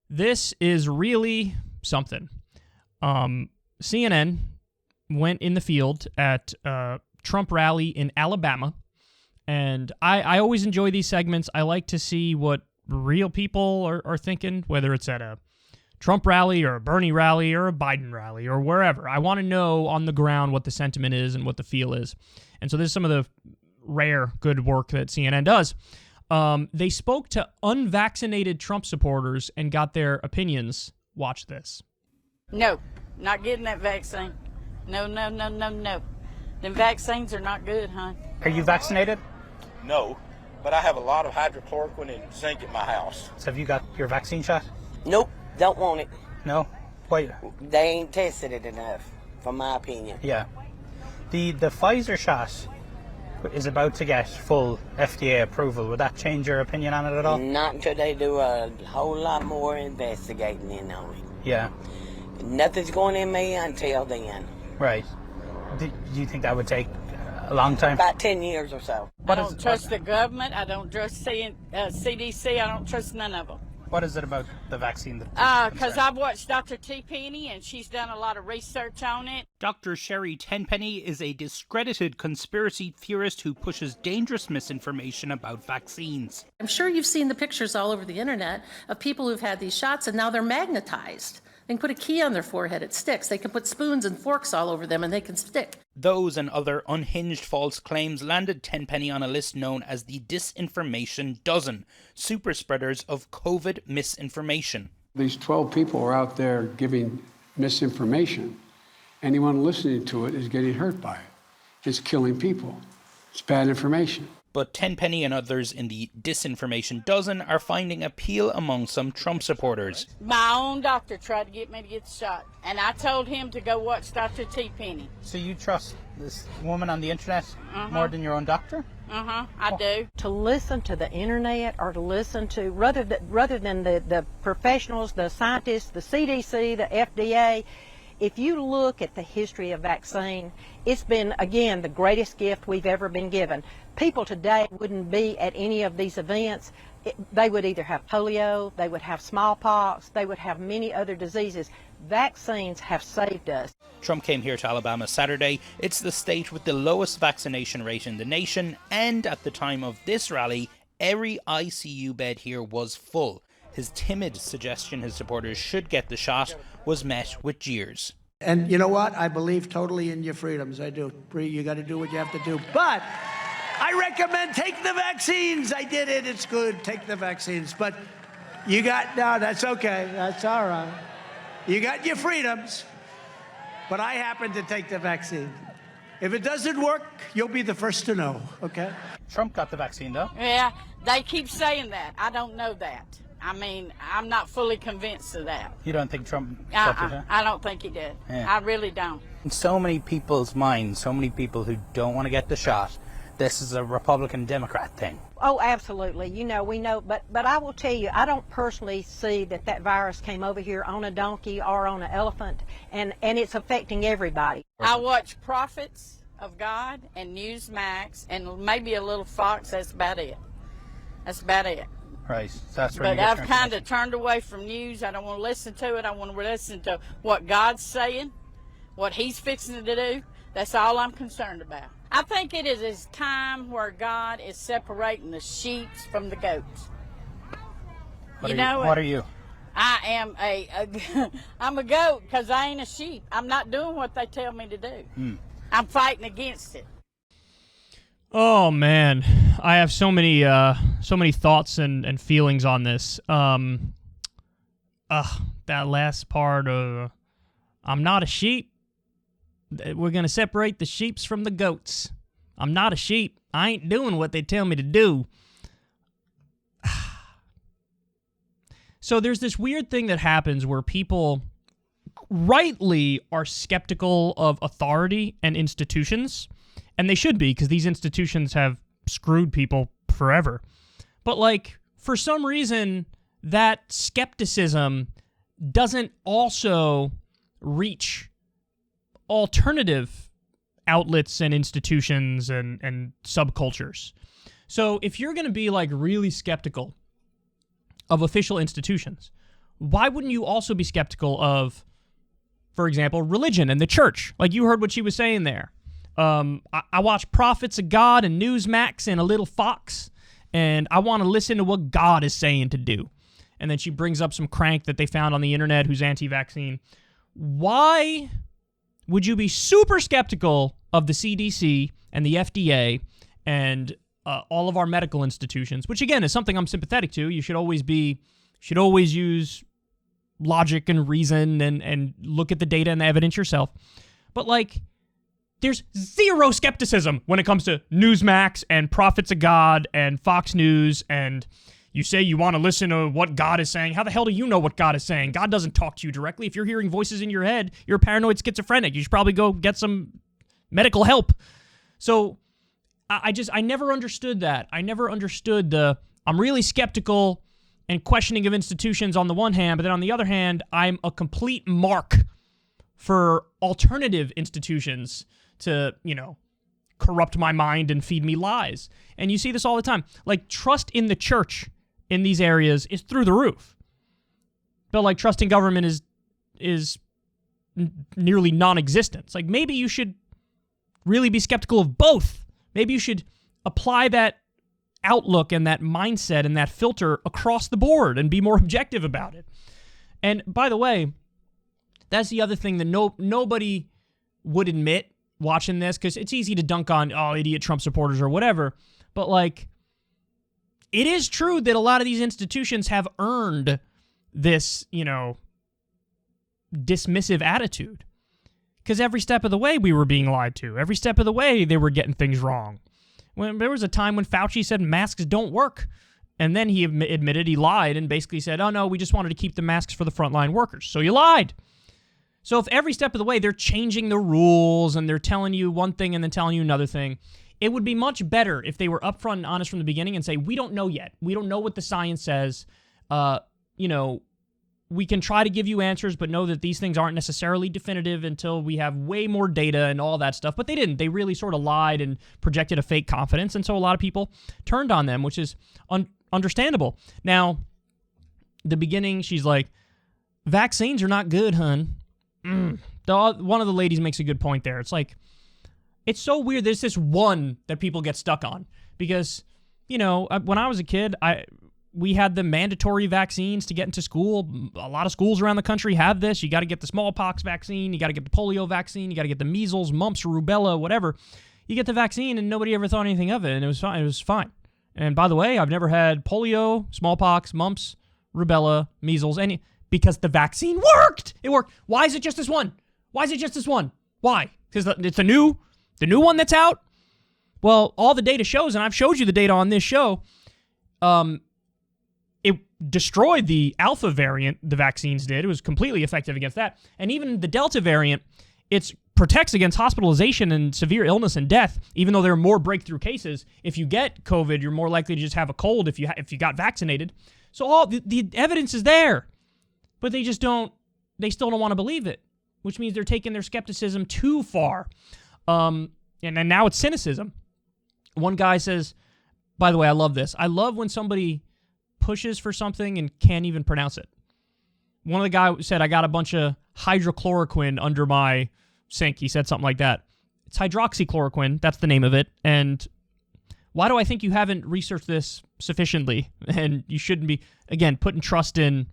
This is really something. CNN went in the field at Trump rally in Alabama, and I always enjoy these segments. I like to see what real people are thinking, whether it's at a Trump rally or a Bernie rally or a Biden rally or wherever. I want to know on the ground what the sentiment is and what the feel is. And so this is some of the rare good work that CNN does. They spoke to unvaccinated Trump supporters and got their opinions. Watch this. No, not getting that vaccine. No. Them vaccines are not good, hon. Are you vaccinated? No, but I have a lot of hydrochloroquine and zinc at my house. So have you got your vaccine shot? Nope, don't want it. No? Wait. They ain't tested it enough, from my opinion. Yeah. The Pfizer shot is about to get full FDA approval. Would that change your opinion on it at all? Not until they do a whole lot more investigating in on it. Yeah. Nothing's going in me until then. Right. Do you think that would take a long time? About 10 years or so. I don't trust the government. I don't trust CDC. I don't trust none of them. What is it about the vaccine that? Because I've watched Dr. T. Penny, and she's done a lot of research on it. Dr. Sherry Tenpenny is a discredited conspiracy theorist who pushes dangerous misinformation about vaccines. I'm sure you've seen the pictures all over the internet of people who've had these shots and now they're magnetized. They can put a key on their forehead, it sticks. They can put spoons and forks all over them and they can stick. Those and other unhinged false claims landed Tenpenny on a list known as the Disinformation Dozen, super spreaders of COVID misinformation. These 12 people are out there giving misinformation. Anyone listening to it is getting hurt by it. It's killing people. It's bad information. But Tenpenny and others in the Disinformation Dozen are finding appeal among some Trump supporters. My own doctor tried to get me to get the shot, and I told him to go watch Dr. T. Penny. So you trust this woman on the internet more than your own doctor? I do. To listen to the internet or to listen to, rather than the professionals, the scientists, the CDC, the FDA, if you look at the history of vaccine, it's been, again, the greatest gift we've ever been given. People today wouldn't be at any of these events. They would either have polio, they would have smallpox, they would have many other diseases. Vaccines have saved us. Trump came here to Alabama Saturday. It's the state with the lowest vaccination rate in the nation, and at the time of this rally, every ICU bed here was full. His timid suggestion his supporters should get the shot was met with jeers. And you know what? I believe totally in your freedoms. I do. You got to do what you have to do. But I recommend take the vaccines. I did it. It's good. Take the vaccines. But no, that's okay. That's all right. You got your freedoms. But I happen to take the vaccine. If it doesn't work, you'll be the first to know, okay? Trump got the vaccine, though. Yeah, they keep saying that. I don't know that. I mean, I'm not fully convinced of that. You don't think Trump got it, huh? I don't think he did. Yeah. I really don't. In so many people's minds, so many people who don't want to get the shot, this is a Republican-Democrat thing. Oh, absolutely. You know, we know, but I will tell you, I don't personally see that virus came over here on a donkey or on an elephant, and it's affecting everybody. I watch Prophets of God and Newsmax and maybe a little Fox. That's about it. That's about it. Right. That's where But I've kind of turned away from news. I don't want to listen to it. I want to listen to what God's saying, what He's fixing to do. That's all I'm concerned about. I think it is a time where God is separating the sheep from the goats. What are you? I am I'm a goat because I ain't a sheep. I'm not doing what they tell me to do. I'm fighting against it. Oh man, I have so many thoughts and feelings on this. That last part of I'm not a sheep. We're gonna separate the sheeps from the goats. I'm not a sheep. I ain't doing what they tell me to do. So there's this weird thing that happens where people rightly are skeptical of authority and institutions. And they should be, because these institutions have screwed people forever. But, like, for some reason, that skepticism doesn't also reach alternative outlets and institutions and subcultures. So if you're going to be, like, really skeptical of official institutions, why wouldn't you also be skeptical of, for example, religion and the church? Like you heard what she was saying there. I watch Prophets of God and Newsmax and a little Fox, and I want to listen to what God is saying to do. And then she brings up some crank that they found on the internet who's anti-vaccine. Why would you be super skeptical of the CDC and the FDA and all of our medical institutions, which again is something I'm sympathetic to? You should always use logic and reason and look at the data and the evidence yourself. But like, there's zero skepticism when it comes to Newsmax and Prophets of God and Fox News, and you say you want to listen to what God is saying. How the hell do you know what God is saying? God doesn't talk to you directly. If you're hearing voices in your head, you're a paranoid schizophrenic. You should probably go get some medical help. So I never understood that. I never understood I'm really skeptical and questioning of institutions on the one hand, but then on the other hand, I'm a complete mark for alternative institutions to, corrupt my mind and feed me lies. And you see this all the time. Like, trust in the church in these areas is through the roof. But like, trust in government is nearly non-existent. It's like, maybe you should really be skeptical of both. Maybe you should apply that outlook and that mindset and that filter across the board and be more objective about it. And by the way, that's the other thing that nobody would admit watching this, because it's easy to dunk on, idiot Trump supporters or whatever. But like, it is true that a lot of these institutions have earned this, dismissive attitude. Because every step of the way we were being lied to. Every step of the way they were getting things wrong. When there was a time when Fauci said masks don't work. And then he admitted he lied and basically said, oh no, we just wanted to keep the masks for the frontline workers. So you lied. So if every step of the way they're changing the rules and they're telling you one thing and then telling you another thing, it would be much better if they were upfront and honest from the beginning and say, we don't know yet. We don't know what the science says. We can try to give you answers, but know that these things aren't necessarily definitive until we have way more data and all that stuff. But they didn't. They really sort of lied and projected a fake confidence. And so a lot of people turned on them, which is understandable. Now, the beginning, she's like, vaccines are not good, hun. One of the ladies makes a good point there. It's like, it's so weird. There's this one that people get stuck on because, when I was a kid, we had the mandatory vaccines to get into school. A lot of schools around the country have this. You got to get the smallpox vaccine. You got to get the polio vaccine. You got to get the measles, mumps, rubella, whatever. You get the vaccine, and nobody ever thought anything of it, and it was fine. It was fine. And by the way, I've never had polio, smallpox, mumps, rubella, measles, because the vaccine worked. It worked. Why is it just this one? Why is it just this one? Why? Because it's the new one that's out? Well, all the data shows, and I've showed you the data on this show, it destroyed the Alpha variant, the vaccines did. It was completely effective against that. And even the Delta variant, it protects against hospitalization and severe illness and death, even though there are more breakthrough cases. If you get COVID, you're more likely to just have a cold if you got vaccinated. So all the evidence is there. But they still don't want to believe it, which means they're taking their skepticism too far. And now it's cynicism. One guy says, by the way, I love this. I love when somebody pushes for something and can't even pronounce it. One of the guys said, I got a bunch of hydrochloroquine under my sink. He said something like that. It's hydroxychloroquine. That's the name of it. And why do I think you haven't researched this sufficiently? And you shouldn't be, again, putting trust in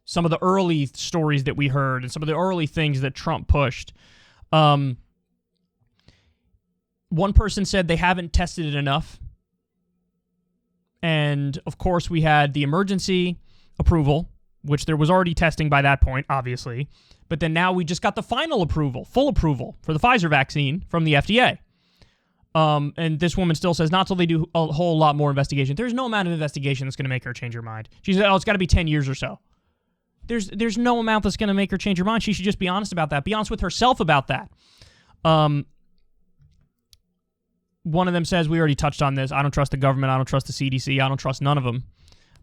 some of the early stories that we heard and some of the early things that Trump pushed. One person said they haven't tested it enough. And, of course, we had the emergency approval, which there was already testing by that point, obviously. But then now we just got the final approval, full approval for the Pfizer vaccine from the FDA. And this woman still says, not till they do a whole lot more investigation. There's no amount of investigation that's going to make her change her mind. She said, it's got to be 10 years or so. There's no amount that's going to make her change her mind. She should just be honest about that. Be honest with herself about that. One of them says, we already touched on this. I don't trust the government. I don't trust the CDC. I don't trust none of them.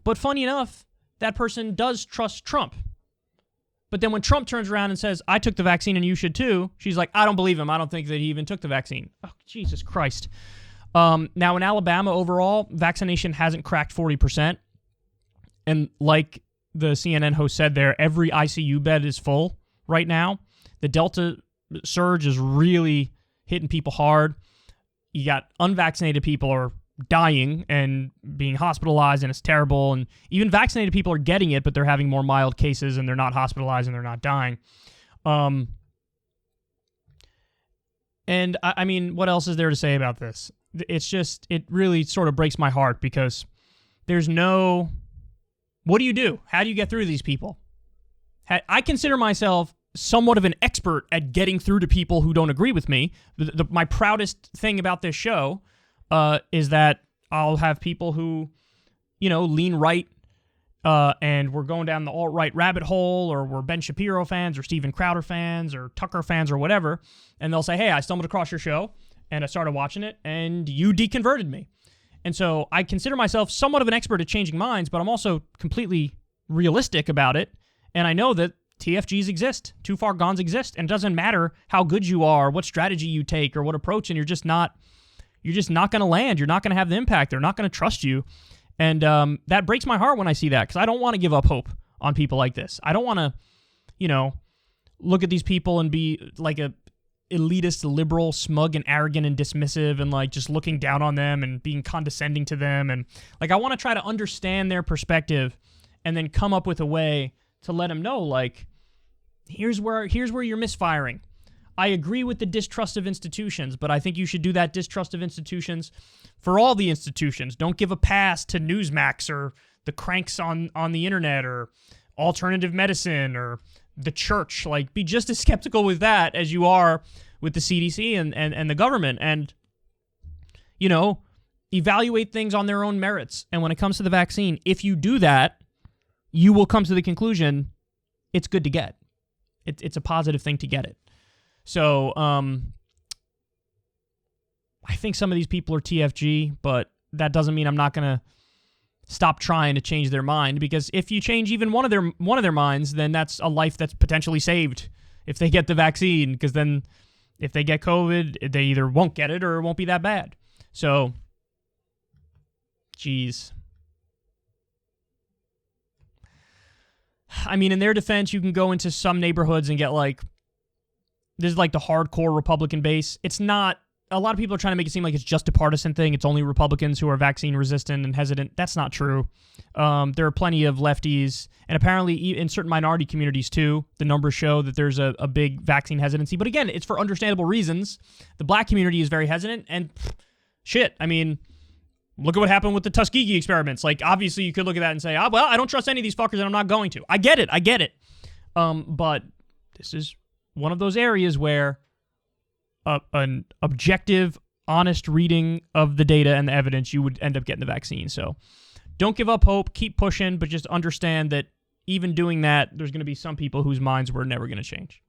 But funny enough, that person does trust Trump. But then when Trump turns around and says, I took the vaccine and you should too, she's like, I don't believe him. I don't think that he even took the vaccine. Oh, Jesus Christ. Now in Alabama overall, vaccination hasn't cracked 40%. And like the CNN host said there, every ICU bed is full right now. The Delta surge is really hitting people hard. You got unvaccinated people are dying and being hospitalized, and it's terrible. And even vaccinated people are getting it, but they're having more mild cases, and they're not hospitalized, and they're not dying. And I mean, what else is there to say about this? It's just, it really sort of breaks my heart because there's no, what do you do? How do you get through to these people? I consider myself somewhat of an expert at getting through to people who don't agree with me. My proudest thing about this show is that I'll have people who, lean right, and we're going down the alt-right rabbit hole, or we're Ben Shapiro fans, or Steven Crowder fans, or Tucker fans, or whatever, and they'll say, hey, I stumbled across your show, and I started watching it, and you deconverted me. And so I consider myself somewhat of an expert at changing minds, but I'm also completely realistic about it, and I know that TFGs exist, too far gones exist, and it doesn't matter how good you are, what strategy you take, or what approach, and you're just not going to land. You're not going to have the impact. They're not going to trust you. And that breaks my heart when I see that, because I don't want to give up hope on people like this. I don't want to, look at these people and be like a elitist, liberal, smug, and arrogant, and dismissive, and like just looking down on them and being condescending to them. And like, I want to try to understand their perspective and then come up with a way to let them know, like, here's where you're misfiring. I agree with the distrust of institutions, but I think you should do that distrust of institutions for all the institutions. Don't give a pass to Newsmax or the cranks on the internet or alternative medicine or the church. Like, be just as skeptical with that as you are with the CDC and the government. And, evaluate things on their own merits. And when it comes to the vaccine, if you do that, you will come to the conclusion it's good to get. It's a positive thing to get it. So, I think some of these people are TFG, but that doesn't mean I'm not going to stop trying to change their mind, because if you change even one of their minds, then that's a life that's potentially saved if they get the vaccine, because then if they get COVID, they either won't get it or it won't be that bad. So, geez. I mean, in their defense, you can go into some neighborhoods and get this is like the hardcore Republican base. It's not, a lot of people are trying to make it seem like it's just a partisan thing. It's only Republicans who are vaccine resistant and hesitant. That's not true. There are plenty of lefties, and apparently in certain minority communities too, the numbers show that there's a big vaccine hesitancy. But again, it's for understandable reasons. The black community is very hesitant, and shit, I mean, look at what happened with the Tuskegee experiments. Like, obviously you could look at that and say, well, I don't trust any of these fuckers and I'm not going to. I get it. But this is one of those areas where an objective, honest reading of the data and the evidence, you would end up getting the vaccine. So don't give up hope, keep pushing, but just understand that even doing that, there's going to be some people whose minds we're never going to change.